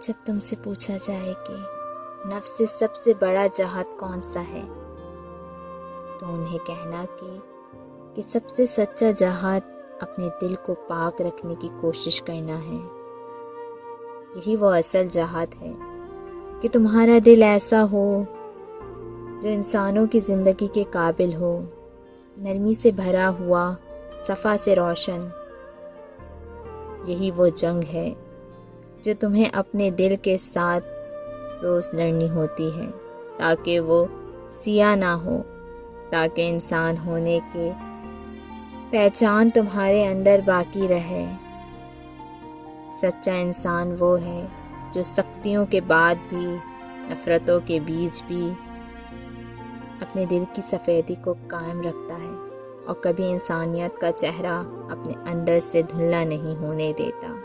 جب تم سے پوچھا جائے کہ نفس سے سب سے بڑا جہاد کون سا ہے، تو انہیں کہنا کہ سب سے سچا جہاد اپنے دل کو پاک رکھنے کی کوشش کرنا ہے۔ یہی وہ اصل جہاد ہے کہ تمہارا دل ایسا ہو جو انسانوں کی زندگی کے قابل ہو، نرمی سے بھرا ہوا، صفا سے روشن۔ یہی وہ جنگ ہے جو تمہیں اپنے دل کے ساتھ روز لڑنی ہوتی ہے، تاکہ وہ سیاہ نہ ہو، تاکہ انسان ہونے کے پہچان تمہارے اندر باقی رہے۔ سچا انسان وہ ہے جو سختیوں کے بعد بھی، نفرتوں کے بیچ بھی اپنے دل کی سفیدی کو قائم رکھتا ہے اور کبھی انسانیت کا چہرہ اپنے اندر سے دھلا نہیں ہونے دیتا۔